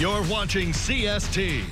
You're watching CST.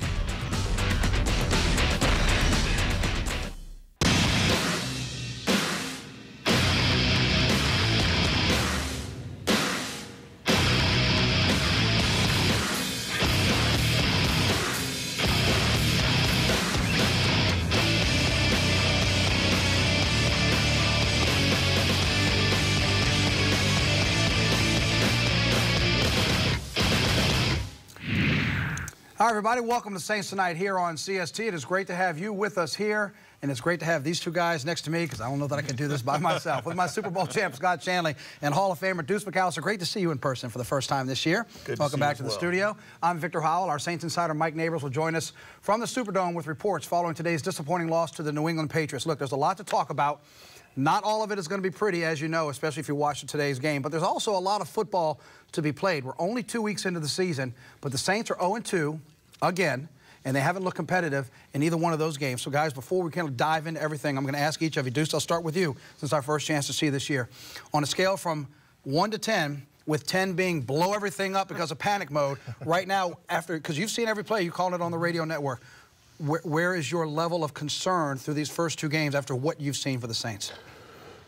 Hi, everybody. Welcome to Saints Tonight here on CST. It is great to have you with us here, and it's great to have these two guys next to me because I don't know that I can do this by myself. With my Super Bowl champ, Scott Shanley, and Hall of Famer Deuce McAllister. Great to see you in person for the first time this year. Welcome back to the studio. I'm Victor Howell. Our Saints insider, Mike Neighbors, will join us from the Superdome with reports following today's disappointing loss to the New England Patriots. Look, there's a lot to talk about. Not all of it is going to be pretty, as you know, especially if you watch today's game. But there's also a lot of football to be played. We're only 2 weeks into the season, but the Saints are 0-2 again, and they haven't looked competitive in either one of those games. So, guys, before we kind of dive into everything, I'm going to ask each of you. Deuce, I'll start with you, since our first chance to see this year. On a scale from 1 to 10, with 10 being blow everything up because of panic mode, right now, because you've seen every play, you called it on the radio network, where is your level of concern through these first 2 games after what you've seen for the Saints?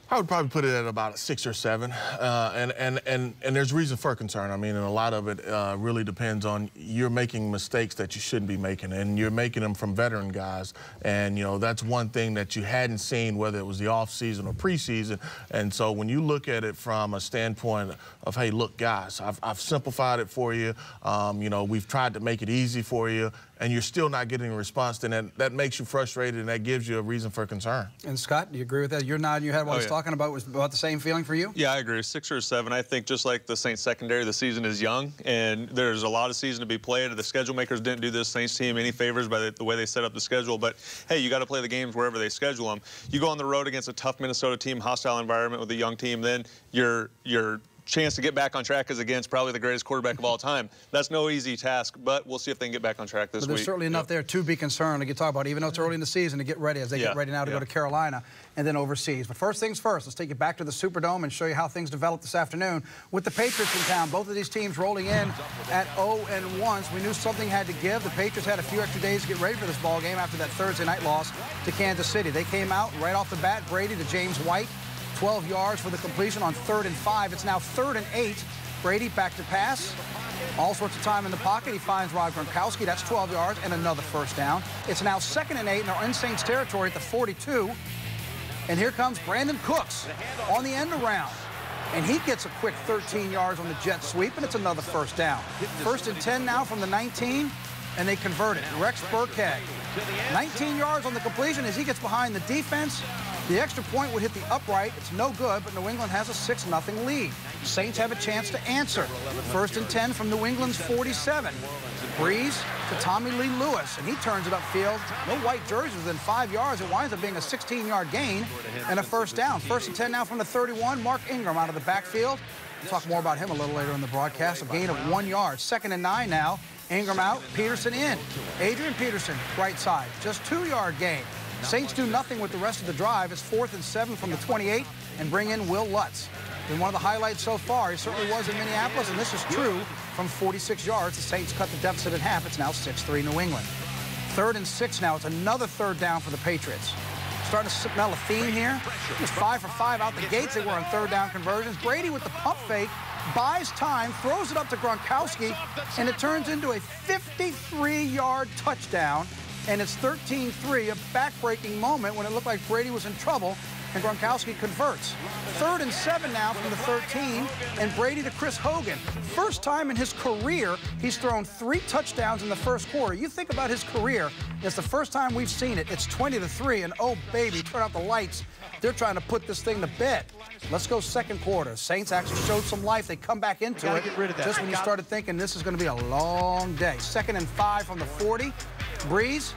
I would probably put it at about a 6 or 7, and there's reason for concern. I mean, and a lot of it really depends on you're making mistakes that you shouldn't be making, and you're making them from veteran guys. And you know that's one thing that you hadn't seen, whether it was the off season or preseason. And so when you look at it from a standpoint of, hey, look, guys, I've simplified it for you. You know, we've tried to make it easy for you, and you're still not getting a response. Then that makes you frustrated, and that gives you a reason for concern. And Scott, do you agree with that? You're nodding your head while I was talking about was about the same feeling for you? Yeah, I agree. 6 or 7. I think just like the Saints secondary, the season is young, and there's a lot of season to be played. The schedule makers didn't do this Saints team any favors by the way they set up the schedule. But hey, you got to play the games wherever they schedule them. You go on the road against a tough Minnesota team, hostile environment with a young team, then your chance to get back on track is against probably the greatest quarterback of all time. That's no easy task, but we'll see if they can get back on track this week. There's certainly enough there to be concerned, like you talk about, even though it's early in the season, to get ready as they get ready now to go to Carolina and then overseas. But first things first, let's take you back to the Superdome and show you how things developed this afternoon with the Patriots in town. Both of these teams rolling in at 0-1. So we knew something had to give. The Patriots had a few extra days to get ready for this ball game after that Thursday night loss to Kansas City. They came out right off the bat, Brady to James White. 12 yards for the completion on 3rd and 5. It's now 3rd and 8. Brady back to pass. All sorts of time in the pocket. He finds Rob Gronkowski. That's 12 yards and another first down. It's now 2nd and 8, and they're in Saints territory at the 42. And here comes Brandon Cooks on the end around. And he gets a quick 13 yards on the jet sweep, and it's another first down. 1st and 10 now from the 19, and they convert it. Rex Burkhead, 19 yards on the completion as he gets behind the defense. The extra point would hit the upright. It's no good, but New England has a 6-0 lead. Saints have a chance to answer. 1st and 10 from New England's 47. Breeze to Tommy Lee Lewis, and he turns it upfield. No white jerseys within 5 yards. It winds up being a 16-yard gain and a first down. 1st and 10 now from the 31. Mark Ingram out of the backfield. We'll talk more about him a little later in the broadcast. A gain of 1 yard. 2nd and 9 now. Ingram out, Peterson in. Adrian Peterson, right side. Just 2-yard gain. Saints do nothing with the rest of the drive. It's 4th and 7 from the 28 and bring in Will Lutz. Been one of the highlights so far. He certainly was in Minneapolis, and this is true from 46 yards. The Saints cut the deficit in half. It's now 6-3 New England. 3rd and 6 now. It's another 3rd down for the Patriots. Starting to smell a theme here. It was 5 for 5 out the gates. They were on 3rd down conversions. Brady with the pump fake, buys time, throws it up to Gronkowski, and it turns into a 53-yard touchdown. And it's 13-3, a back-breaking moment when it looked like Brady was in trouble, and Gronkowski converts. 3rd and 7 now from the 13, and Brady to Chris Hogan. First time in his career he's thrown 3 touchdowns in the first quarter. You think about his career, it's the first time we've seen it. It's 20-3, and oh, baby, turn out the lights. They're trying to put this thing to bed. Let's go 2nd quarter. Saints actually showed some life. They come back into it just when you started thinking this is going to be a long day. 2nd and 5 from the 40. Breeze,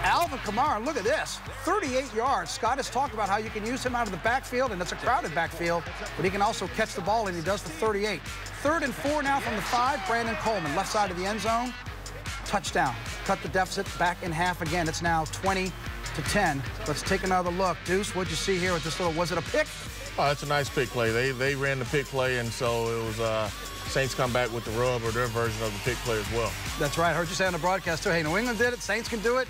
Alvin Kamara, look at this, 38 yards. Scott has talked about how you can use him out of the backfield, and it's a crowded backfield, but he can also catch the ball, and he does the 38. 3rd and 4 now from the 5, Brandon Coleman, left side of the end zone. Touchdown. Cut the deficit back in half again. It's now 20-10. Let's take another look. Deuce, what'd you see here with this little, was it a pick? Oh, that's a nice pick play. They ran the pick play, and so it was Saints come back with the rub or their version of the pick play as well. That's right. I heard you say on the broadcast, too. Hey, New England did it. Saints can do it.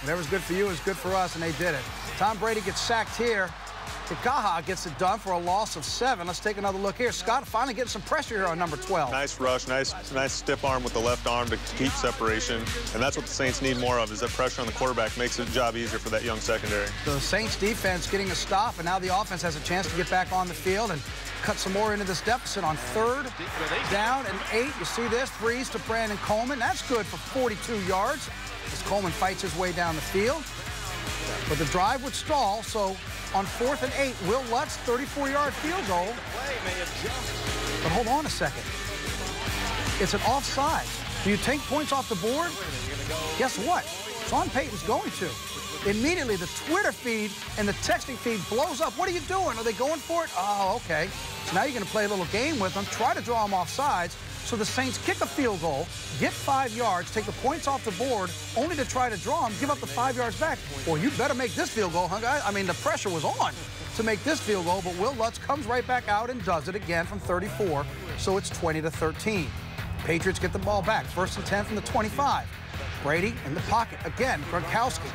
Whatever's good for you is good for us, and they did it. Tom Brady gets sacked here. Kikaha gets it done for a loss of 7. Let's take another look here. Scott finally getting some pressure here on number 12. Nice rush, nice stiff arm with the left arm to keep separation. And that's what the Saints need more of, is that pressure on the quarterback makes the job easier for that young secondary. The Saints defense getting a stop, and now the offense has a chance to get back on the field and cut some more into this deficit on 3rd down and 8. You see this, Breeze to Brandon Coleman. That's good for 42 yards as Coleman fights his way down the field. But the drive would stall, so on 4th and 8, Will Lutz, 34-yard field goal. But hold on a second. It's an offside. Do you take points off the board? Guess what? Sean Payton's going to. Immediately, the Twitter feed and the texting feed blows up. What are you doing? Are they going for it? Oh, okay. So now you're going to play a little game with them, try to draw them off sides. So the Saints kick a field goal, get 5 yards, take the points off the board, only to try to draw them, give up the 5 yards back. Well, you better make this field goal, huh, guys? I mean, the pressure was on to make this field goal, but Will Lutz comes right back out and does it again from 34, so it's 20-13. Patriots get the ball back, 1st and 10 from the 25. Brady in the pocket again. Gronkowski.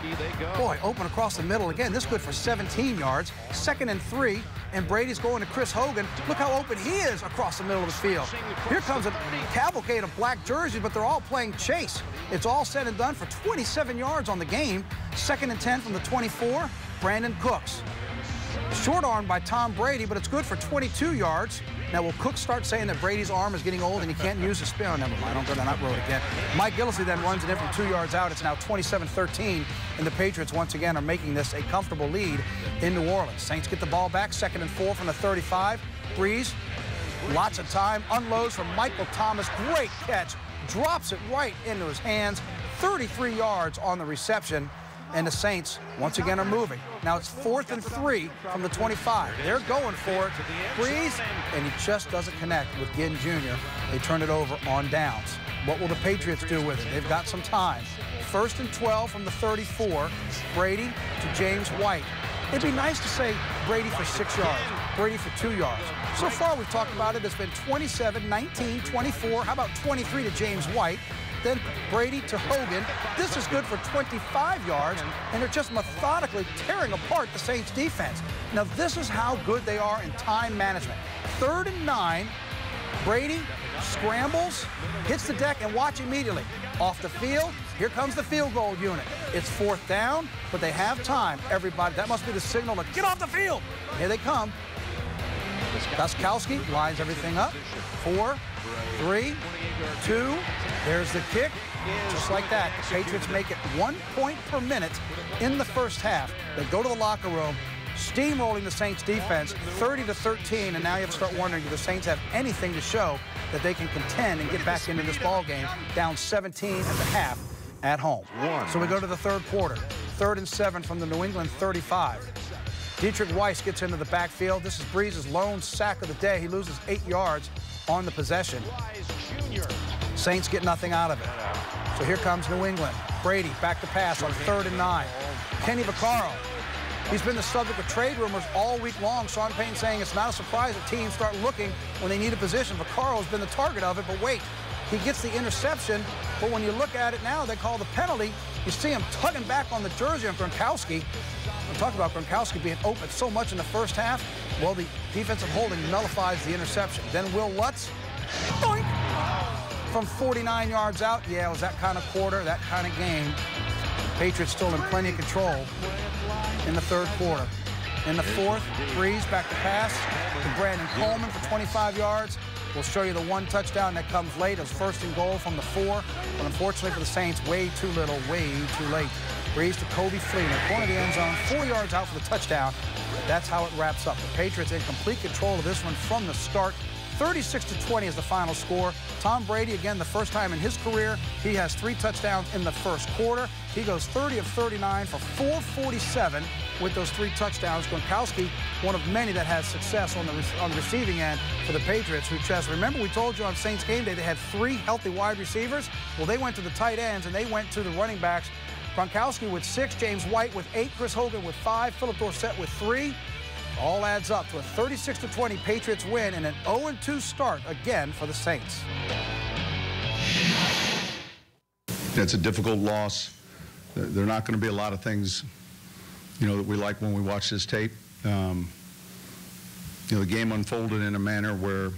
Boy, open across the middle again. This good for 17 yards. 2nd and 3. And Brady's going to Chris Hogan. Look how open he is across the middle of the field. Here comes a cavalcade of black jerseys, but they're all playing chase. It's all said and done for 27 yards on the game. 2nd and 10 from the 24. Brandon Cooks. Short arm by Tom Brady, but it's good for 22 yards. Now, will Cook start saying that Brady's arm is getting old and he can't use his spin? Oh, never mind. Don't go down that road again. Mike Gillislee then runs it in from 2 yards out. It's now 27-13, and the Patriots once again are making this a comfortable lead in New Orleans. Saints get the ball back, 2nd and 4 from the 35. Breeze, lots of time, unloads from Michael Thomas. Great catch, drops it right into his hands. 33 yards on the reception. And the Saints, once again, are moving. Now it's 4th and 3 from the 25. They're going for it. Breeze, and he just doesn't connect with Ginn Jr. They turn it over on downs. What will the Patriots do with it? They've got some time. 1st and 12 from the 34. Brady to James White. It'd be nice to say Brady for 6 yards, Brady for 2 yards. So far, we've talked about it. It's been 27, 19, 24. How about 23 to James White? Then Brady to Hogan. This is good for 25 yards, and they're just methodically tearing apart the Saints defense. Now, this is how good they are in time management. 3rd and 9, Brady scrambles, hits the deck, and watch immediately. Off the field, here comes the field goal unit. It's 4th down, but they have time. Everybody, that must be the signal to get off the field. Here they come. Gostkowski lines everything up. 4, 3, 2, there's the kick. Just like that, the Patriots make it 1 point per minute in the first half. They go to the locker room, steamrolling the Saints defense, 30-13, and now you have to start wondering, do the Saints have anything to show that they can contend and get back into this ball game, down 17 at the half at home. So we go to the 3rd quarter, 3rd and 7 from the New England 35. Dietrich Weiss gets into the backfield. This is Breeze's lone sack of the day. He loses 8 yards on the possession. Saints get nothing out of it. So here comes New England. Brady back to pass on 3rd and 9. Kenny Vaccaro. He's been the subject of trade rumors all week long. Sean Payton saying it's not a surprise that teams start looking when they need a position. Vaccaro's been the target of it, but wait. He gets the interception, but when you look at it now, they call the penalty. You see him tugging back on the jersey of Gronkowski. We talked about Gronkowski being open so much in the first half. Well, the defensive holding nullifies the interception. Then Will Lutz, boink, from 49 yards out. Yeah, it was that kind of quarter, that kind of game. Patriots still in plenty of control in the 3rd quarter. In the 4th, Breeze back to pass to Brandon Coleman for 25 yards. We'll show you the 1 touchdown that comes late as 1st and goal from the 4. But unfortunately for the Saints, way too little, way too late. Breeze to Kobe Fleener, corner of the end zone, 4 yards out for the touchdown. That's how it wraps up. The Patriots in complete control of this one from the start. 36-20 is the final score. Tom Brady, again, the first time in his career, he has 3 touchdowns in the 1st quarter. He goes 30 of 39 for 447 with those 3 touchdowns. Gronkowski, one of many that has success on the receiving end for the Patriots, who just, remember we told you on Saints game day they had 3 healthy wide receivers? Well, they went to the tight ends and they went to the running backs. Gronkowski with 6, James White with 8, Chris Hogan with 5, Philip Dorsett with 3. All adds up to a 36-20 Patriots win and an 0-2 start again for the Saints. It's a difficult loss. There are not going to be a lot of things, that we like when we watch this tape. The game unfolded in a manner where,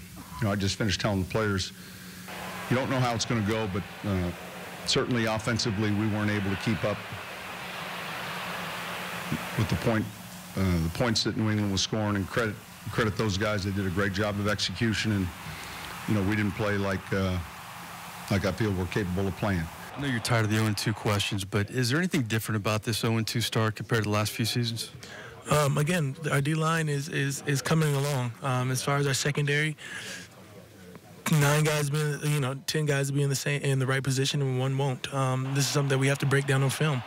I just finished telling the players, you don't know how it's going to go, but certainly offensively we weren't able to keep up with the points that New England was scoring, and credit those guys. They did a great job of execution, and we didn't play like I feel we're capable of playing. I know you're tired of the 0-2 questions, but is there anything different about this 0-2 start compared to the last few seasons? Again, our D-line is coming along. As far as our secondary, 9 guys being, 10 guys will be in the right position and 1 won't. This is something that we have to break down on film.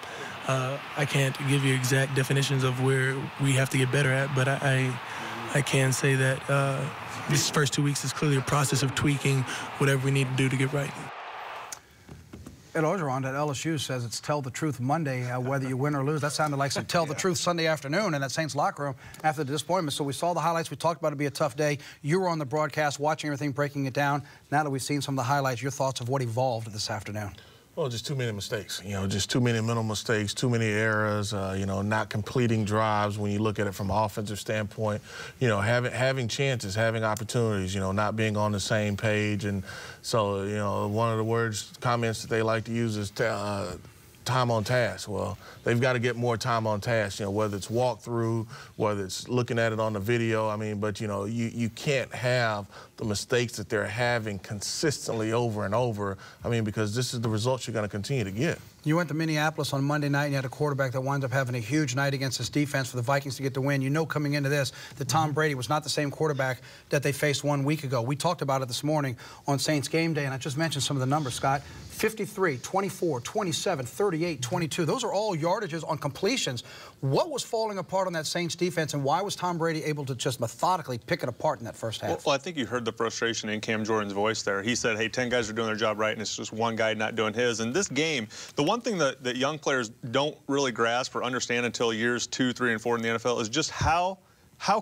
I can't give you exact definitions of where we have to get better at, but I can say that these first 2 weeks is clearly a process of tweaking whatever we need to do to get right. Ed Orgeron at LSU says it's Tell the Truth Monday, whether you win or lose. That sounded like some Tell the Truth Sunday afternoon in that Saints locker room after the disappointment. So we saw the highlights. We talked about it be a tough day. You were on the broadcast watching everything, breaking it down. Now that we've seen some of the highlights, your thoughts of what evolved this afternoon? Well, just too many mistakes, just too many mental mistakes, too many errors, not completing drives when you look at it from an offensive standpoint, having chances, having opportunities, not being on the same page. And so, one of the comments that they like to use is time on task. Well, they've got to get more time on task, whether it's walkthrough, whether it's looking at it on the video. But, you can't have the mistakes that they're having consistently over and over. Because this is the results you're going to continue to get. You went to Minneapolis on Monday night and you had a quarterback that winds up having a huge night against this defense for the Vikings to get the win. Coming into this that Tom Brady was not the same quarterback that they faced 1 week ago. We talked about it this morning on Saints Game Day, and I just mentioned some of the numbers, Scott. 53, 24, 27, 38, 22. Those are all yardages on completions. What was falling apart on that Saints defense, and why was Tom Brady able to just methodically pick it apart in that first half? Well, I think you heard the frustration in Cam Jordan's voice there. He said, hey, 10 guys are doing their job right, and it's just one guy not doing his. And this game, the one thing that young players don't really grasp or understand until years 2, 3, and 4 in the NFL is just how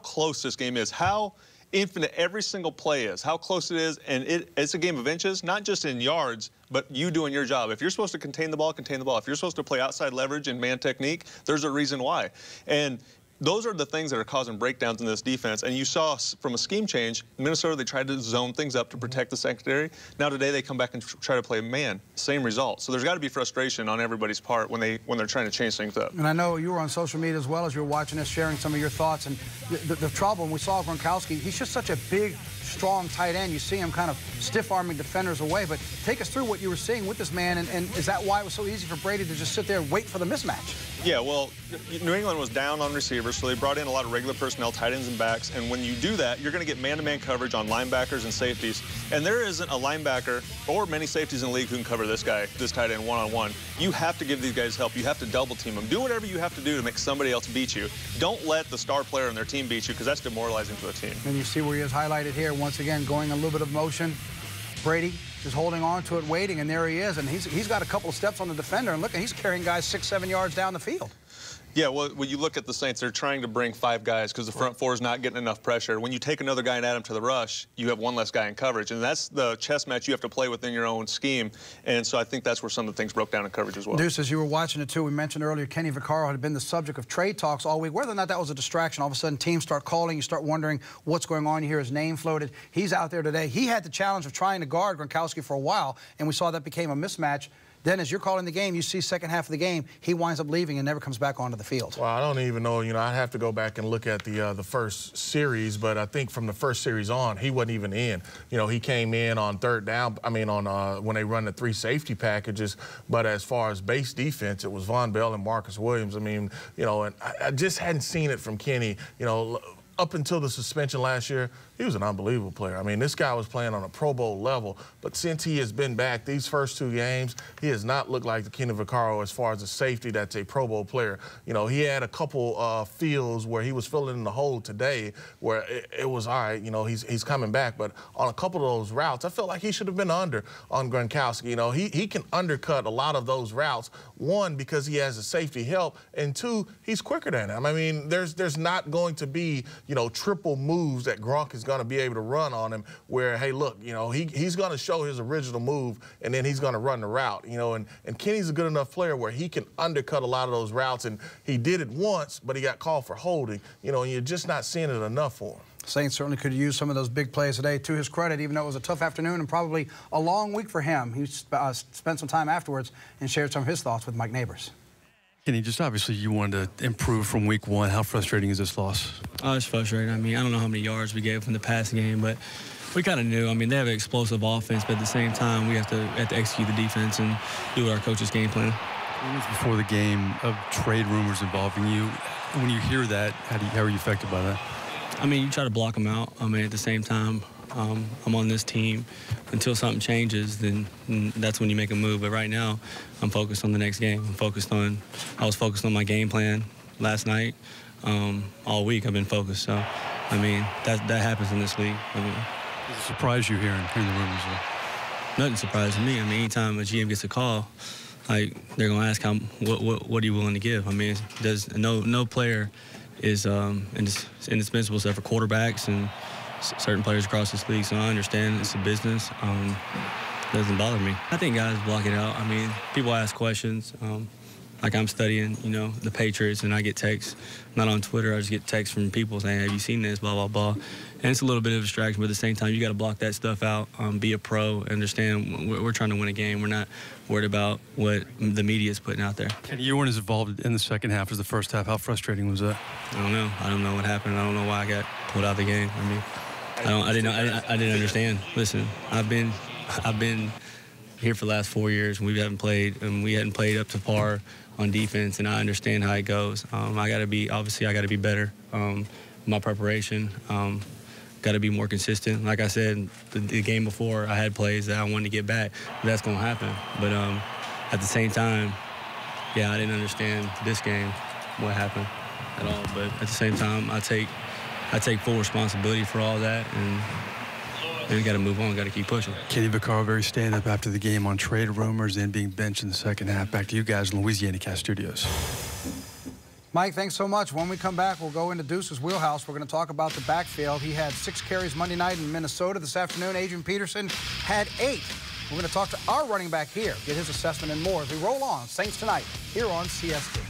close this game is, how infinite every single play is, how close it is, and it's a game of inches, not just in yards, but you doing your job. If you're supposed to contain the ball, contain the ball. If you're supposed to play outside leverage and man technique, there's a reason why. And those are the things that are causing breakdowns in this defense. And you saw from a scheme change, Minnesota, they tried to zone things up to protect the secondary. Now today they come back and try to play man. Same result. So there's got to be frustration on everybody's part when they're trying to change things up. And I know you were on social media as well as you were watching this, sharing some of your thoughts. And the trouble, and we saw Gronkowski, he's just such a big, strong tight end. You see him kind of stiff-arming defenders away. But take us through what you were seeing with this man, and is that why it was so easy for Brady to just sit there and wait for the mismatch? Yeah, well, New England was down on receivers, so they brought in a lot of regular personnel, tight ends and backs, and when you do that, you're going to get man-to-man coverage on linebackers and safeties, and there isn't a linebacker or many safeties in the league who can cover this tight end one-on-one. You have to give these guys help. You have to double-team them. Do whatever you have to do to make somebody else beat you. Don't let the star player on their team beat you, because that's demoralizing for the team. And you see where he is highlighted here, once again, going a little bit of motion. Brady just holding on to it, waiting, and there he is. And he's got a couple of steps on the defender, and look, he's carrying guys 6, 7 yards down the field. Yeah, well, when you look at the Saints, they're trying to bring 5 guys because the front 4 is not getting enough pressure. When you take another guy and add him to the rush, you have 1 less guy in coverage. And that's the chess match you have to play within your own scheme. And so I think that's where some of the things broke down in coverage as well. Deuce, as you were watching it, too, we mentioned earlier Kenny Vaccaro had been the subject of trade talks all week. Whether or not that was a distraction, all of a sudden teams start calling. You start wondering what's going on. You hear his name floated. He's out there today. He had the challenge of trying to guard Gronkowski for a while, and we saw that became a mismatch. Then, as you're calling the game, you see second half of the game, he winds up leaving and never comes back onto the field. Well, I don't even know. I'd have to go back and look at the first series, but I think from the first series on, he wasn't even in. He came in on third down. When they run the 3 safety packages. But as far as base defense, it was Von Bell and Marcus Williams. And I just hadn't seen it from Kenny. Up until the suspension last year, he was an unbelievable player. I mean, this guy was playing on a Pro Bowl level, but since he has been back these first 2 games, he has not looked like the Kenny Vaccaro as far as a safety that's a Pro Bowl player. You know, he had a couple fields where he was filling in the hole today where it was, all right, you know, he's coming back, but on a couple of those routes, I felt like he should have been under on Gronkowski. You know, he can undercut a lot of those routes, one, because he has a safety help, and 2, he's quicker than him. I mean, there's not going to be, you know, triple moves that Gronk is going to be able to run on him where, hey, look, you know, he's going to show his original move, and then he's going to run the route, you know, and Kenny's a good enough player where he can undercut a lot of those routes, and he did it once, but he got called for holding, you know, and you're just not seeing it enough for him. Saints certainly could use some of those big plays today. To his credit, even though it was a tough afternoon and probably a long week for him, he spent some time afterwards and shared some of his thoughts with Mike Neighbors. Kenny, just obviously you wanted to improve from week 1. How frustrating is this loss? Oh, it's frustrating. I mean, I don't know how many yards we gave from the passing game, but we kind of knew. I mean, they have an explosive offense, but at the same time, we have to execute the defense and do our coach's game plan. Before the game of trade rumors involving you, when you hear that, how are you affected by that? I mean, you try to block them out. I mean, at the same time, I'm on this team. Until something changes, then that's when you make a move. But right now, I'm focused on the next game. I was focused on my game plan last night. All week I've been focused. So, I mean, that happens in this league. I mean, does it surprise you hearing the rumors? Nothing surprises me. I mean, anytime a GM gets a call, like, they're gonna ask what are you willing to give. I mean, there's no player is indispensable except for quarterbacks and certain players across this league. So I understand it's a business. It doesn't bother me. I think guys block it out. I mean, people ask questions. Like I'm studying, you know, the Patriots, and I get texts, not on Twitter, I just get texts from people saying, have you seen this, blah, blah, blah. And it's a little bit of a distraction, but at the same time, you got to block that stuff out, be a pro, understand we're trying to win a game. We're not worried about what the media is putting out there. And you weren't as involved in the second half as the first half. How frustrating was that? I don't know. I don't know what happened. I don't know why I got pulled out of the game. I mean, I didn't understand. Listen, I've been here for the last 4 years, and we hadn't played up to par on defense, and I understand how it goes. I got to be better. My preparation, got to be more consistent. Like I said, the game before, I had plays that I wanted to get back. But that's going to happen. But at the same time, yeah, I didn't understand this game, what happened at all. But at the same time, I take full responsibility for all that, and we got to move on, got to keep pushing. Kenny Vaccaro very stand-up after the game on trade rumors and being benched in the second half. Back to you guys in Louisiana Cast Studios. Mike, thanks so much. When we come back, we'll go into Deuce's wheelhouse. We're going to talk about the backfield. He had 6 carries Monday night in Minnesota. This afternoon, Adrian Peterson had 8. We're going to talk to our running back here, get his assessment and more as we roll on Saints Tonight here on CST.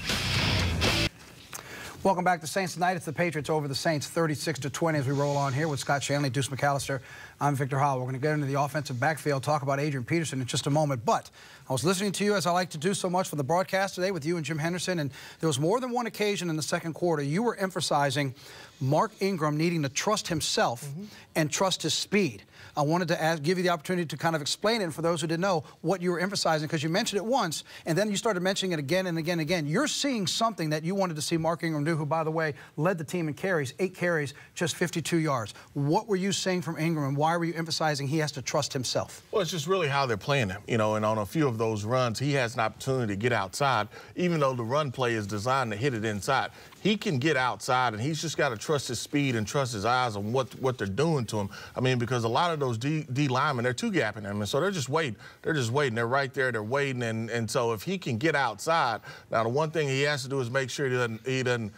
Welcome back to Saints Tonight. It's the Patriots over the Saints 36-20 as we roll on here with Scott Shanley, Deuce McAllister. I'm Victor Howell. We're going to get into the offensive backfield, talk about Adrian Peterson in just a moment. But I was listening to you, as I like to do so much for the broadcast today with you and Jim Henderson, and there was more than one occasion in the second quarter you were emphasizing Mark Ingram needing to trust himself and trust his speed. I wanted to give you the opportunity to kind of explain it, and for those who didn't know, what you were emphasizing, because you mentioned it once, and then you started mentioning it again and again and again. You're seeing something that you wanted to see Mark Ingram do, who, by the way, led the team in carries, 8 carries, just 52 yards. What were you seeing from Ingram, and why were you emphasizing he has to trust himself? Well, it's just really how they're playing him, you know, and on a few of those runs, he has an opportunity to get outside, even though the run play is designed to hit it inside. He can get outside, and he's just got to trust his speed and trust his eyes on what they're doing to him. I mean, because a lot of those D linemen, they're two-gapping him, and so they're just waiting. They're right there. They're waiting, and so if he can get outside, now the one thing he has to do is make sure he doesn't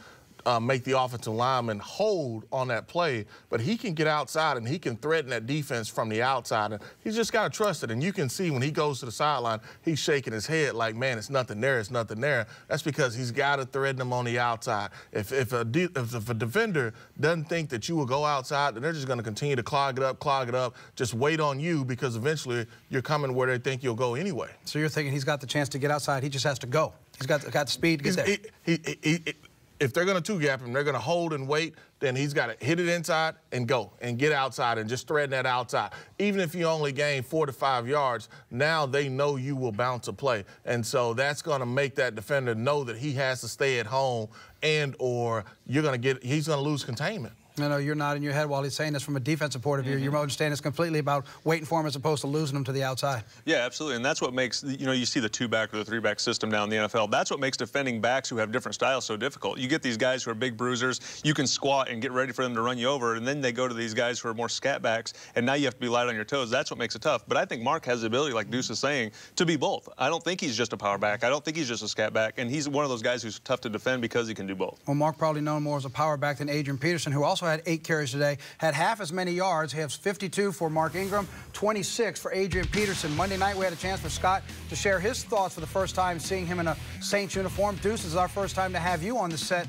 make the offensive lineman hold on that play, but he can get outside and he can threaten that defense from the outside, and he's just got to trust it. And you can see when he goes to the sideline, he's shaking his head like, man, it's nothing there, it's nothing there. That's because he's got to threaten them on the outside. If a defender doesn't think that you will go outside, then they're just going to continue to clog it up, just wait on you, because eventually you're coming where they think you'll go anyway. So you're thinking he's got the chance to get outside, he just has to go. He's got the speed to get there. If they're going to two-gap him, they're going to hold and wait, then he's got to hit it inside and go and get outside and just threaten that outside. Even if you only gain 4 to 5 yards, now they know you will bounce a play. And so that's going to make that defender know that he has to stay at home, and or he's going to lose containment. I know you're nodding your head while he's saying this from a defensive point of view. Your understanding is completely about waiting for him as opposed to losing him to the outside. Yeah, absolutely. And that's what makes, you see the 2-back or the 3-back system now in the NFL. That's what makes defending backs who have different styles so difficult. You get these guys who are big bruisers. You can squat and get ready for them to run you over, and then they go to these guys who are more scat backs, and now you have to be light on your toes. That's what makes it tough. But I think Mark has the ability, like Deuce is saying, to be both. I don't think he's just a power back. I don't think he's just a scat back. And he's one of those guys who's tough to defend because he can do both. Well, Mark probably known more as a power back than Adrian Peterson, who also had 8 carries today, had half as many yards. He has 52 for Mark Ingram, 26 for Adrian Peterson. Monday night, we had a chance for Scott to share his thoughts for the first time seeing him in a Saints uniform. Deuce, this is our first time to have you on the set.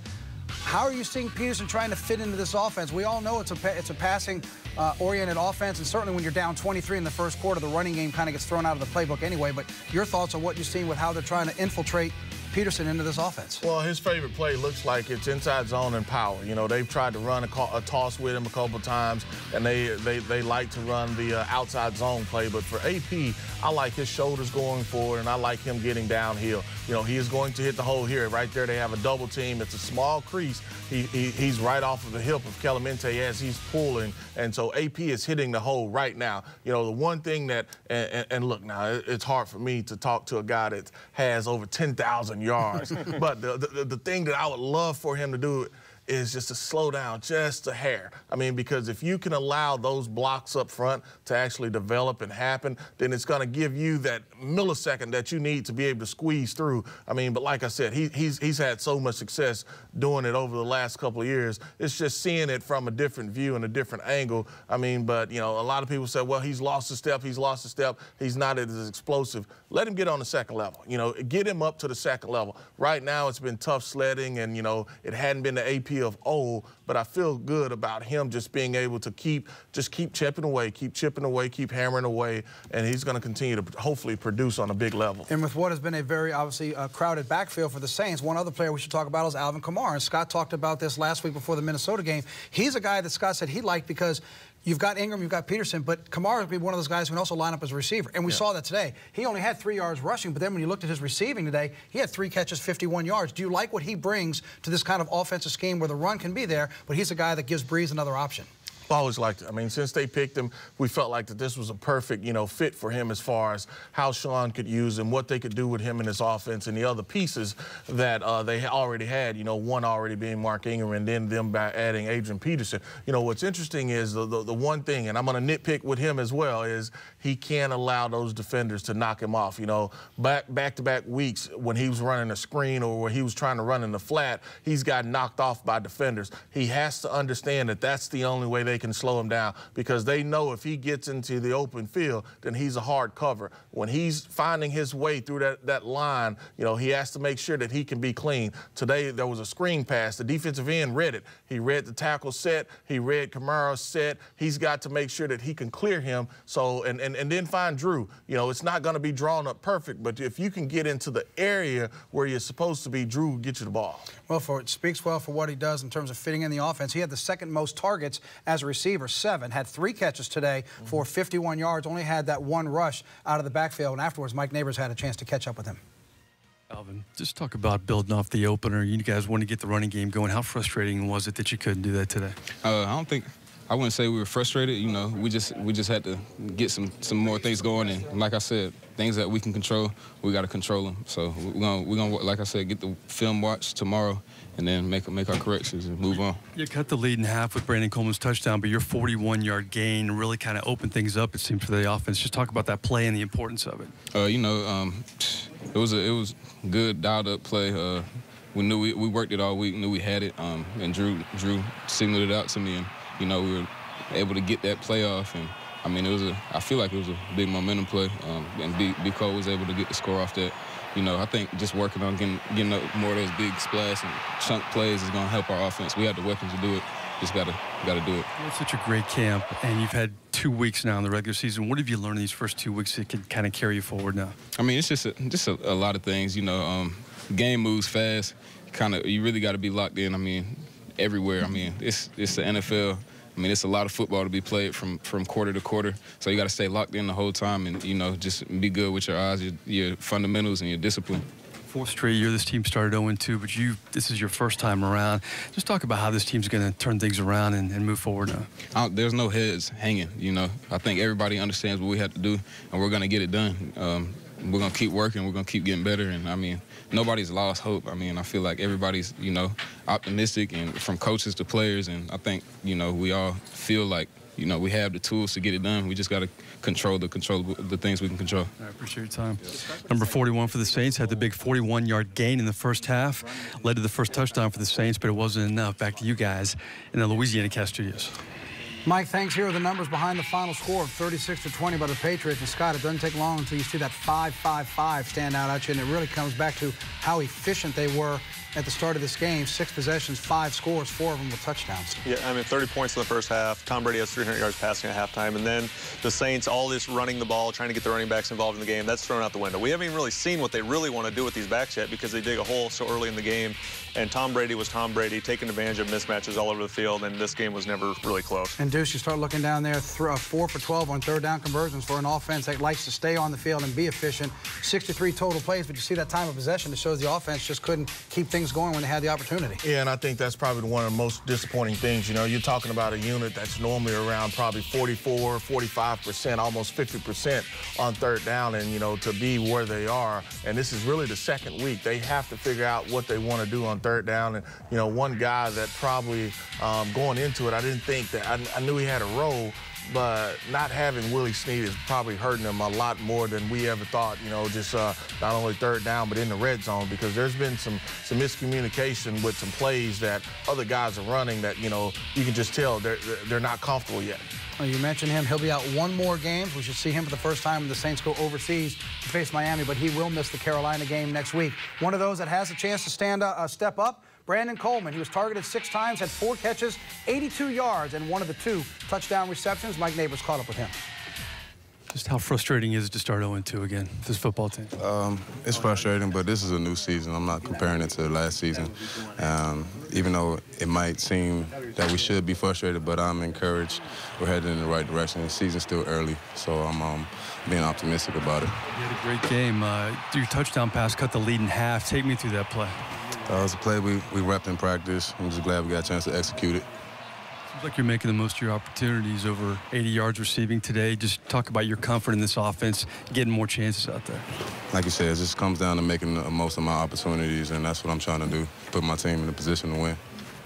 How are you seeing Peterson trying to fit into this offense? We all know it's a passing-oriented offense, and certainly when you're down 23 in the first quarter, the running game kind of gets thrown out of the playbook anyway. But your thoughts on what you've seen with how they're trying to infiltrate Peterson into this offense? Well, his favorite play looks like it's inside zone and power. They've tried to run a toss with him a couple times, and they like to run the outside zone play. But for AP, I like his shoulders going forward, and I like him getting downhill. He is going to hit the hole here. Right there, they have a double team. It's a small crease. He's right off of the hip of Clemente as he's pulling, and so AP is hitting the hole right now. The one thing that, and look, now, it's hard for me to talk to a guy that has over 10,000 yards, but the thing that I would love for him to do is just to slow down just a hair. Because if you can allow those blocks up front to actually develop and happen, then it's going to give you that millisecond that you need to be able to squeeze through. But like I said, he's had so much success doing it over the last couple of years. It's just seeing it from a different view and a different angle. But, a lot of people say, well, he's lost a step, he's not as explosive. Let him get on the second level. Get him up to the second level. Right now, it's been tough sledding, and, it hadn't been the AP of old, but I feel good about him just being able to keep chipping away, keep hammering away, and he's going to continue to hopefully produce on a big level. And with what has been a very obviously crowded backfield for the Saints, one other player we should talk about is Alvin Kamara. And Scott talked about this last week before the Minnesota game. He's a guy that Scott said he liked because you've got Ingram, you've got Peterson, but Kamara would be one of those guys who can also line up as a receiver. And we saw that today. He only had 3 yards rushing, but then when you looked at his receiving today, he had 3 catches, 51 yards. Do you like what he brings to this kind of offensive scheme where the run can be there, but he's a guy that gives Breeze another option? I always liked it. Since they picked him, we felt like that this was a perfect, fit for him as far as how Sean could use him, what they could do with him in his offense, and the other pieces that they already had, one already being Mark Ingram, and then them by adding Adrian Peterson. What's interesting is the one thing, and I'm going to nitpick with him as well, is he can't allow those defenders to knock him off. Back-to-back weeks when he was running a screen or when he was trying to run in the flat, he's got knocked off by defenders. He has to understand that that's the only way they can slow him down, because they know if he gets into the open field, then he's a hard cover. When he's finding his way through that line, he has to make sure that he can be clean. Today, there was a screen pass. The defensive end read it. He read the tackle set. He read Kamara's set. He's got to make sure that he can clear him. So, and then find Drew. It's not going to be drawn up perfect, but if you can get into the area where you're supposed to be, Drew will get you the ball. Well, it speaks well for what he does in terms of fitting in the offense. He had the second most targets as a receiver, 7, had 3 catches today for 51 yards, only had that 1 rush out of the backfield, and afterwards Mike Neighbors had a chance to catch up with him. Alvin, just talk about building off the opener. You guys want to get the running game going. How frustrating was it that you couldn't do that today? I wouldn't say we were frustrated. We just had to get some more things going, and like I said, things that we can control, we got to control them. So we're gonna, like I said, get the film watch tomorrow, and then make our corrections and move on. You cut the lead in half with Brandon Coleman's touchdown, but your 41-yard gain really kind of opened things up, it seemed, for the offense. Just talk about that play and the importance of it. It was a good dialed-up play. We knew we worked it all week, knew we had it, and Drew signaled it out to me, and we were able to get that play off. And I feel like it was a big momentum play, and B. Cole was able to get the score off that. I think just working on getting up more of those big splash and chunk plays is going to help our offense. We have the weapons to do it. Just got to do it. It's such a great camp, and you've had 2 weeks now in the regular season. What have you learned in these first 2 weeks that can kind of carry you forward now? It's just a lot of things. Game moves fast. You really got to be locked in. Everywhere. It's the NFL. It's a lot of football to be played from quarter to quarter. So you got to stay locked in the whole time, and just be good with your eyes, your fundamentals, and your discipline. Fourth straight year this team started 0-2, but this is your first time around. Just talk about how this team's going to turn things around and move forward now. There's no heads hanging, you know. I think everybody understands what we have to do, and we're going to get it done. We're going to keep working. We're going to keep getting better. And, I mean, nobody's lost hope. I mean, I feel like everybody's, you know, optimistic, and from coaches to players. And I think, you know, we all feel like, you know, we have the tools to get it done. We just got to control the things we can control. I appreciate your time. Number 41 for the Saints had the big 41-yard gain in the first half. Led to the first touchdown for the Saints, but it wasn't enough. Back to you guys in the Louisiana Cast Studios. Mike, thanks. Here are the numbers behind the final score of 36-20 by the Patriots. And, Scott, it doesn't take long until you see that 5-5-5 stand out at you, and it really comes back to how efficient they were at the start of this game. 6 possessions, 5 scores, 4 of them with touchdowns. Yeah, I mean, 30 points in the first half. Tom Brady has 300 yards passing at halftime. And then the Saints, all this running the ball, trying to get the running backs involved in the game, that's thrown out the window. We haven't even really seen what they really want to do with these backs yet because they dig a hole so early in the game. And Tom Brady was Tom Brady, taking advantage of mismatches all over the field, and this game was never really close. And, Deuce, you start looking down there, 4 for 12 on third down conversions for an offense that likes to stay on the field and be efficient. 63 total plays, but you see that time of possession, it shows the offense just couldn't keep things going when they had the opportunity. Yeah, and I think that's probably one of the most disappointing things. You know, you're talking about a unit that's normally around probably 44, 45%, almost 50% on third down, and, you know, to be where they are, and this is really the second week, they have to figure out what they want to do on third down. And, you know, one guy that probably going into it, I didn't think that, I knew he had a role, but not having Willie Snead is probably hurting him a lot more than we ever thought, you know, just not only third down, but in the red zone, because there's been some miscommunication with some plays that other guys are running that, you know, you can just tell they're not comfortable yet. Well, you mentioned him. He'll be out 1 more game. We should see him for the first time when the Saints go overseas to face Miami, but he will miss the Carolina game next week. One of those that has a chance to step up, Brandon Coleman. He was targeted 6 times, had 4 catches, 82 yards, and one of the 2 touchdown receptions. Mike Neighbors caught up with him. Just how frustrating is it to start 0-2 again, this football team? It's frustrating, but this is a new season. I'm not comparing it to last season. Even though it might seem that we should be frustrated, but I'm encouraged. We're headed in the right direction. The season's still early, so I'm being optimistic about it. You had a great game. Your touchdown pass cut the lead in half. Take me through that play. It was a play we repped in practice. I'm just glad we got a chance to execute it. Seems like you're making the most of your opportunities, over 80 yards receiving today. Just talk about your comfort in this offense, getting more chances out there. Like you said, it just comes down to making the most of my opportunities, and that's what I'm trying to do, put my team in a position to win.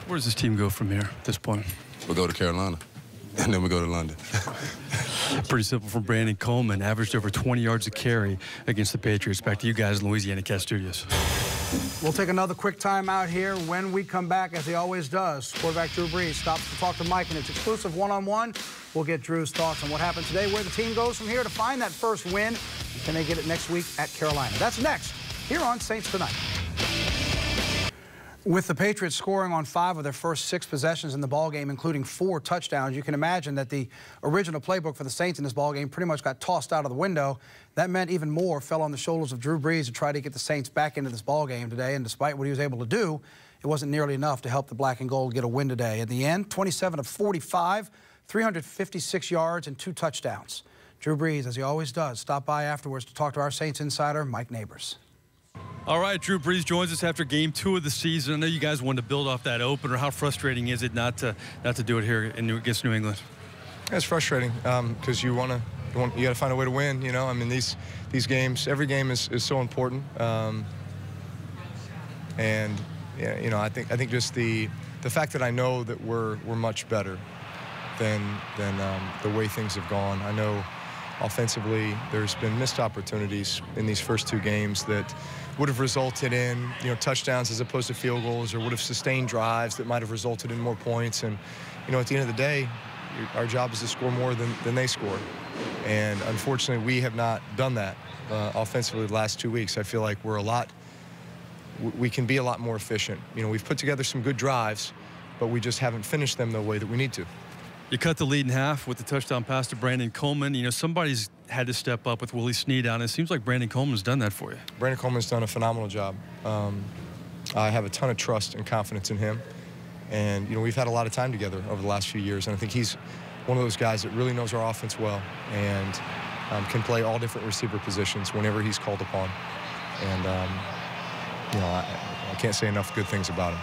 Where does this team go from here at this point? We'll go to Carolina, and then we go to London. Pretty simple for Brandon Coleman. Averaged over 20 yards a carry against the Patriots. Back to you guys in Louisiana Cast Studios. We'll take another quick time out here. When we come back, as he always does, quarterback Drew Brees stops to talk to Mike, and it's exclusive one-on-one. We'll get Drew's thoughts on what happened today, where the team goes from here to find that first win. Can they get it next week at Carolina? That's next here on Saints Tonight. With the Patriots scoring on 5 of their first 6 possessions in the ballgame, including 4 touchdowns, you can imagine that the original playbook for the Saints in this ballgame pretty much got tossed out of the window. That meant even more fell on the shoulders of Drew Brees to try to get the Saints back into this ballgame today. And despite what he was able to do, it wasn't nearly enough to help the black and gold get a win today. In the end, 27 of 45, 356 yards and 2 touchdowns. Drew Brees, as he always does, stopped by afterwards to talk to our Saints insider, Mike Neighbors. All right, Drew Brees joins us after game 2 of the season. I know you guys wanted to build off that opener. How frustrating is it not to do it here against New England? It's frustrating because you got to find a way to win. You know, I mean, these games, every game is so important. And yeah, you know, I think just the fact that I know that we're much better than the way things have gone. I know offensively there's been missed opportunities in these first 2 games that would have resulted in, you know, touchdowns as opposed to field goals, or would have sustained drives that might have resulted in more points. And, you know, at the end of the day, our job is to score more than they score. And unfortunately, we have not done that offensively the last 2 weeks. I feel like we can be a lot more efficient. You know, we've put together some good drives, but we just haven't finished them the way that we need to. You cut the lead in half with the touchdown pass to Brandon Coleman. You know, somebody's had to step up with Willie Snead out. It seems like Brandon Coleman's done that for you. Brandon Coleman's done a phenomenal job. I have a ton of trust and confidence in him. And, you know, we've had a lot of time together over the last few years. And I think he's one of those guys that really knows our offense well and can play all different receiver positions whenever he's called upon. And you know, I can't say enough good things about him.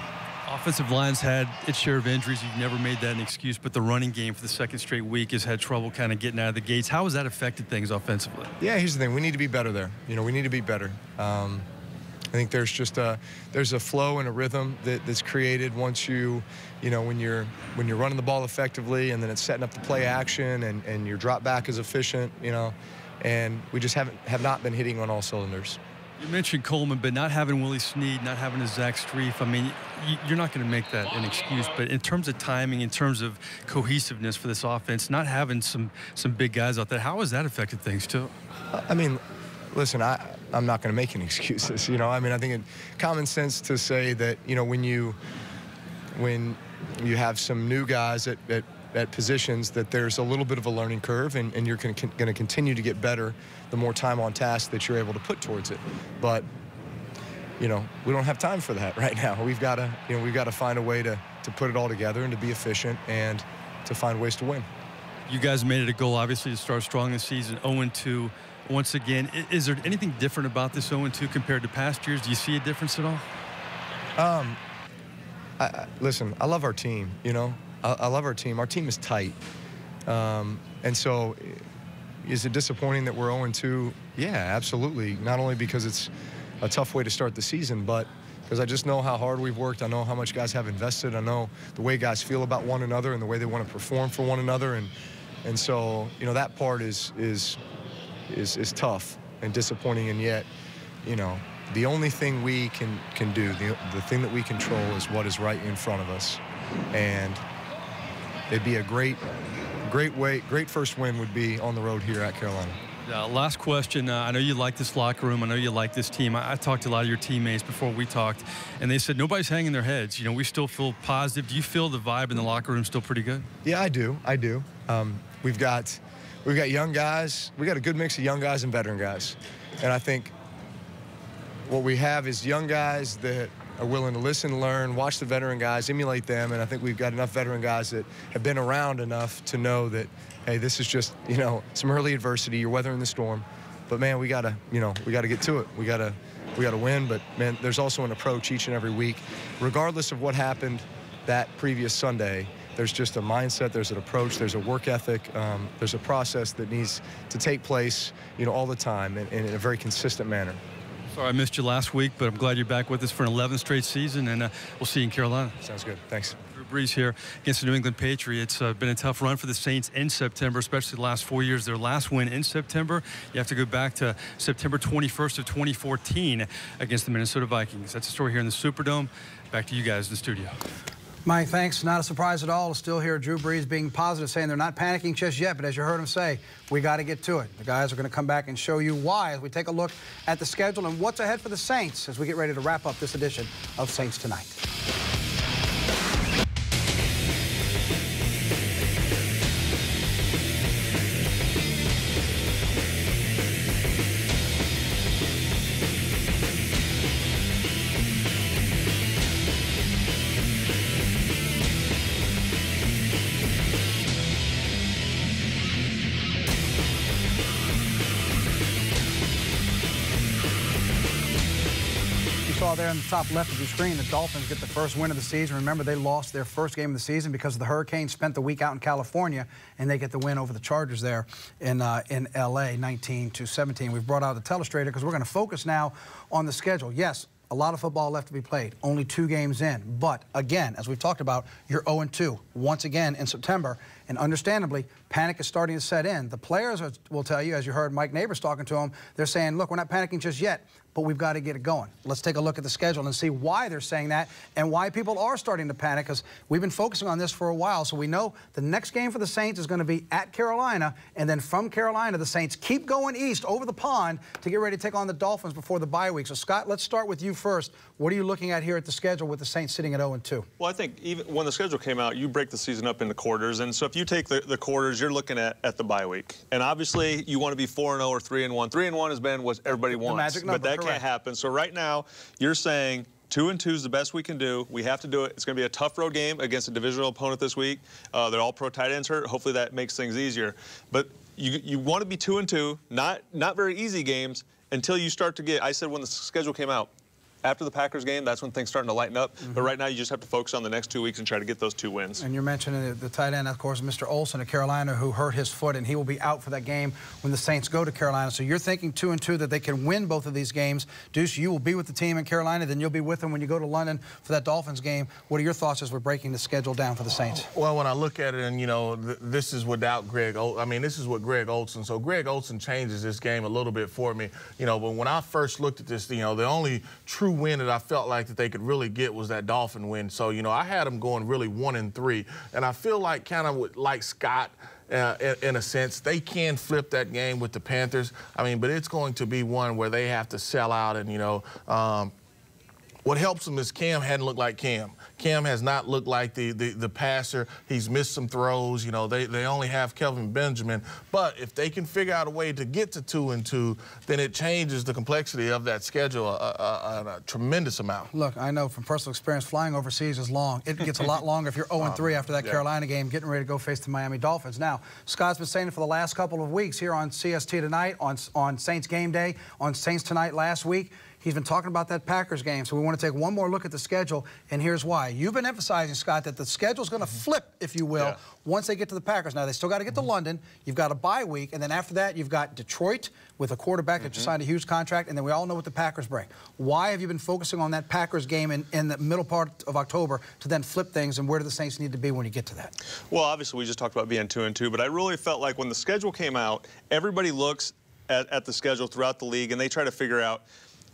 Offensive line's had its share of injuries. You've never made that an excuse, but the running game for the second straight week has had trouble kind of getting out of the gates. How has that affected things offensively? Yeah, here's the thing. We need to be better there. You know, we need to be better. I think there's just there's a flow and a rhythm that's created once you know, when you're running the ball effectively, and then it's setting up the play action, and your drop back is efficient, you know, and we just have not been hitting on all cylinders. You mentioned Coleman, but not having Willie Snead, not having a Zach Strief, I mean, you're not going to make that an excuse. But in terms of timing, in terms of cohesiveness for this offense, not having some big guys out there, how has that affected things too? I mean, listen, I'm not going to make any excuses. You know, I mean, I think it's common sense to say that, you know, when you have some new guys at positions, that there's a little bit of a learning curve, and you're going to continue to get better the more time on task that you're able to put towards it. But, you know, we don't have time for that right now. We've got to find a way to put it all together and to be efficient and to find ways to win. You guys made it a goal, obviously, to start strong this season, 0-2. Once again, is there anything different about this 0-2 compared to past years? Do you see a difference at all? Listen, I love our team, you know. I love our team. Our team is tight. And so is it disappointing that we're 0-2? Yeah, absolutely. Not only because it's a tough way to start the season, but because I just know how hard we've worked. I know how much guys have invested. I know the way guys feel about one another and the way they want to perform for one another. And so, you know, that part is tough and disappointing. And yet, you know, the only thing we can do, the thing that we control, is what is right in front of us. And it'd be a great first win would be on the road here at Carolina. Last question. I know you like this locker room. I know you like this team. I talked to a lot of your teammates before we talked, and they said nobody's hanging their heads. You know, we still feel positive. Do you feel the vibe in the locker room still pretty good? Yeah, I do. We've got young guys. We got a good mix of young guys and veteran guys, and I think what we have is young guys that are willing to listen, learn, watch the veteran guys, emulate them, and I think we've got enough veteran guys that have been around enough to know that, hey, this is just, you know, some early adversity. You're weathering the storm, but man, we gotta get to it. We gotta win. But man, there's also an approach each and every week, regardless of what happened that previous Sunday. There's just a mindset. There's an approach. There's a work ethic. There's a process that needs to take place, you know, all the time and in a very consistent manner. Sorry I missed you last week, but I'm glad you're back with us for an 11th straight season, and we'll see you in Carolina. Sounds good. Thanks. Drew Brees here against the New England Patriots. Been a tough run for the Saints in September, especially the last 4 years. Their last win in September, you have to go back to September 21st of 2014 against the Minnesota Vikings. That's the story here in the Superdome. Back to you guys in the studio. Mike, thanks. Not a surprise at all to still hear Drew Brees being positive, saying they're not panicking just yet, but as you heard him say, we got to get to it. The guys are going to come back and show you why as we take a look at the schedule and what's ahead for the Saints as we get ready to wrap up this edition of Saints Tonight. There in the top left of your screen, the Dolphins get the first win of the season. Remember, they lost their first game of the season because the Hurricanes spent the week out in California, and they get the win over the Chargers there in L.A., 19-17. We've brought out the telestrator because we're going to focus now on the schedule. Yes, a lot of football left to be played, only 2 games in. But, again, as we've talked about, you're 0-2 once again in September. And understandably, panic is starting to set in. The players will tell you, as you heard Mike Neighbors talking to them, they're saying, look, we're not panicking just yet, but we've got to get it going. Let's take a look at the schedule and see why they're saying that and why people are starting to panic, because we've been focusing on this for a while. So we know the next game for the Saints is going to be at Carolina, and then from Carolina, the Saints keep going east over the pond to get ready to take on the Dolphins before the bye week. So, Scott, let's start with you first. What are you looking at here at the schedule with the Saints sitting at 0-2? Well, I think even when the schedule came out, you break the season up into quarters. And so if you take the quarters, you're looking at the bye week. And obviously, you want to be 4-0 or 3-1. 3-1 has been what everybody wants. The magic number, but that correct. Can't happen. So right now, you're saying 2-2 is the best we can do. We have to do it. It's going to be a tough road game against a divisional opponent this week. They're all pro tight ends hurt. Hopefully that makes things easier. But you want to be 2-2, not very easy games until you start to get, I said when the schedule came out, After the Packers game, that's when things starting to lighten up. But right now, you just have to focus on the next 2 weeks and try to get those 2 wins. And you're mentioning the tight end, of course, Mr. Olsen of Carolina, who hurt his foot, and he will be out for that game when the Saints go to Carolina. So you're thinking 2-2 that they can win both of these games. Deuce, you will be with the team in Carolina, then you'll be with them when you go to London for that Dolphins game. What are your thoughts as we're breaking the schedule down for the Saints? Well, when I look at it, and, you know, this is without Greg Olsen. I mean, this is with Greg Olsen. So Greg Olsen changes this game a little bit for me. You know, but when I first looked at this, you know, the only true win that I felt like that they could really get was that Dolphin win. So, you know, I had them going really 1-3. And I feel like kind of like Scott, in a sense, they can flip that game with the Panthers. I mean, but it's going to be one where they have to sell out. And, you know, what helps them is Cam hadn't looked like Cam. Cam has not looked like the passer. He's missed some throws. You know, they only have Kelvin Benjamin. But if they can figure out a way to get to 2-2, then it changes the complexity of that schedule a tremendous amount. Look, I know from personal experience, flying overseas is long. It gets a lot longer if you're 0-3 after that Carolina game, getting ready to go face the Miami Dolphins. Now, Scott's been saying it for the last couple of weeks here on CST Tonight, on Saints Game Day, on Saints Tonight last week. He's been talking about that Packers game, so we want to take one more look at the schedule, and here's why. You've been emphasizing, Scott, that the schedule's going to flip, if you will, once they get to the Packers. Now, they still got to get to London. You've got a bye week, and then after that, you've got Detroit with a quarterback that just signed a huge contract, and then we all know what the Packers bring. Why have you been focusing on that Packers game in the middle part of October to then flip things, and where do the Saints need to be when you get to that? Well, obviously, we just talked about being 2-2, but I really felt like when the schedule came out, everybody looks at the schedule throughout the league, and they try to figure out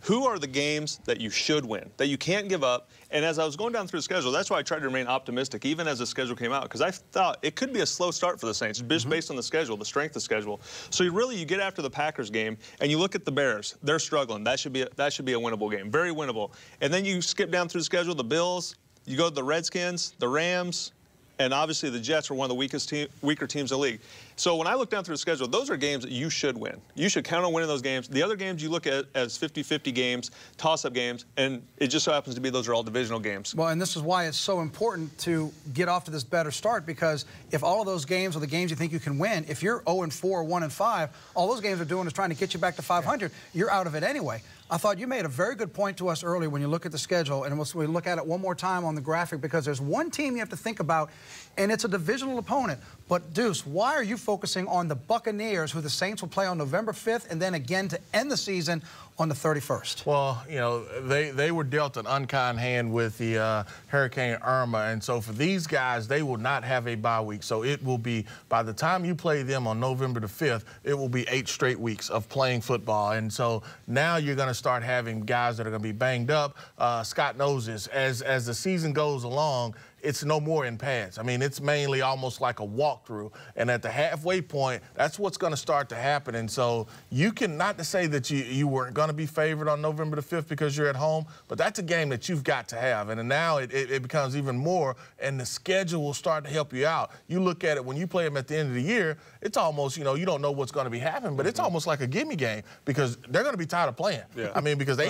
who are the games that you should win, that you can't give up. And as I was going down through the schedule, that's why I tried to remain optimistic, even as the schedule came out, because I thought it could be a slow start for the Saints, just based on the schedule, the strength of the schedule. So you get after the Packers game, and you look at the Bears. They're struggling. That should be a winnable game, very winnable. And then you skip down through the schedule, the Bills, you go to the Redskins, the Rams, and obviously the Jets are one of the weaker teams in the league. So when I look down through the schedule, those are games that you should win. You should count on winning those games. The other games you look at as 50-50 games, toss-up games, and it just so happens to be those are all divisional games. Well, and this is why it's so important to get off to this better start, because if all of those games are the games you think you can win, if you're 0-4 or 1-5, all those games are doing is trying to get you back to 500. You're out of it anyway. I thought you made a very good point to us earlier when you look at the schedule, and we look at it one more time on the graphic, because there's one team you have to think about, and it's a divisional opponent. But, Deuce, why are you focusing on the Buccaneers, who the Saints will play on November 5th, and then again to end the season on the 31st? Well, you know, they were dealt an unkind hand with the Hurricane Irma, and so for these guys, they will not have a bye week. So it will be, by the time you play them on November the 5th, it will be 8 straight weeks of playing football. And so now you're going to start having guys that are going to be banged up. Scott knows this. As the season goes along, it's no more in pads. I mean, it's mainly almost like a walkthrough. And at the halfway point, that's what's going to start to happen. And so you can, not to say that you weren't going to be favored on November the 5th because you're at home, but that's a game that you've got to have. And now it becomes even more, and the schedule will start to help you out. You look at it, when you play them at the end of the year, it's almost, you know, you don't know what's going to be happening, but it's almost like a gimme game, because they're going to be tired of playing. Yeah. I mean, because they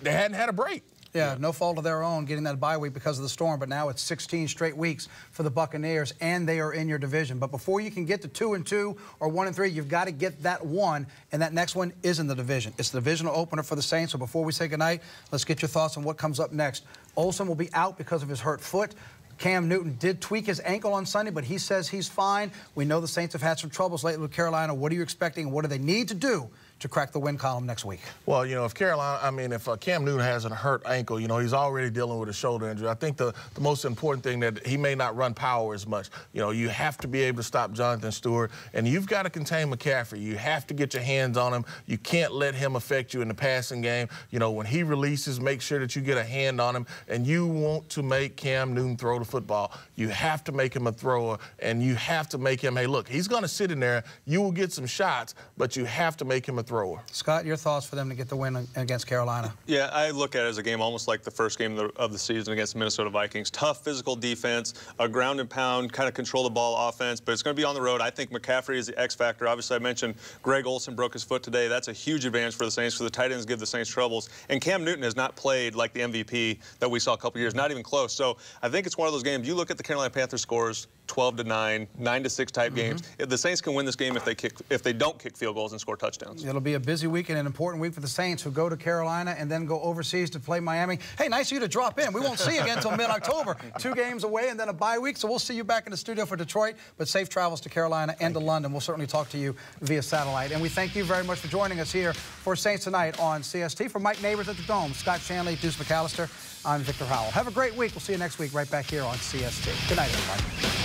hadn't had a break. Yeah, no fault of their own getting that bye week because of the storm, but now it's 16 straight weeks for the Buccaneers, and they are in your division. But before you can get to 2-2 or 1-3, you've got to get that one, and that next one is in the division. It's the divisional opener for the Saints, so before we say goodnight, let's get your thoughts on what comes up next. Olsen will be out because of his hurt foot. Cam Newton did tweak his ankle on Sunday, but he says he's fine. We know the Saints have had some troubles lately with Carolina. What are you expecting, and what do they need to do to crack the win column next week? Well, you know, if Cam Newton has a hurt ankle, you know, he's already dealing with a shoulder injury. I think the most important thing, that he may not run power as much. You know, you have to be able to stop Jonathan Stewart, and you've got to contain McCaffrey. You have to get your hands on him. You can't let him affect you in the passing game. You know, when he releases, make sure that you get a hand on him, and you want to make Cam Newton throw the football. You have to make him a thrower, and you have to make him, hey, look, he's going to sit in there. You will get some shots, but you have to make him a thrower. Scott, your thoughts for them to get the win against Carolina? Yeah, I look at it as a game almost like the first game of the season against the Minnesota Vikings. Tough physical defense, a ground and pound, kind of control the ball offense, but it's going to be on the road. I think McCaffrey is the X factor. Obviously, I mentioned Greg Olsen broke his foot today. That's a huge advantage for the Saints, because the tight ends give the Saints troubles. And Cam Newton has not played like the MVP that we saw a couple years, not even close. So I think it's one of those games. You look at the Carolina Panthers scores, 12-9, 9-6 type games. The Saints can win this game if they don't kick field goals and score touchdowns. It'll be a busy week and an important week for the Saints, who go to Carolina and then go overseas to play Miami. Hey, nice of you to drop in. We won't see you again until mid-October. 2 games away and then a bye week, so we'll see you back in the studio for Detroit, but safe travels to Carolina and to London. We'll certainly talk to you via satellite. And we thank you very much for joining us here for Saints Tonight on CST. For Mike Neighbors at the Dome, Scott Shanley, Deuce McAllister, I'm Victor Howell. Have a great week. We'll see you next week right back here on CST. Good night, everybody.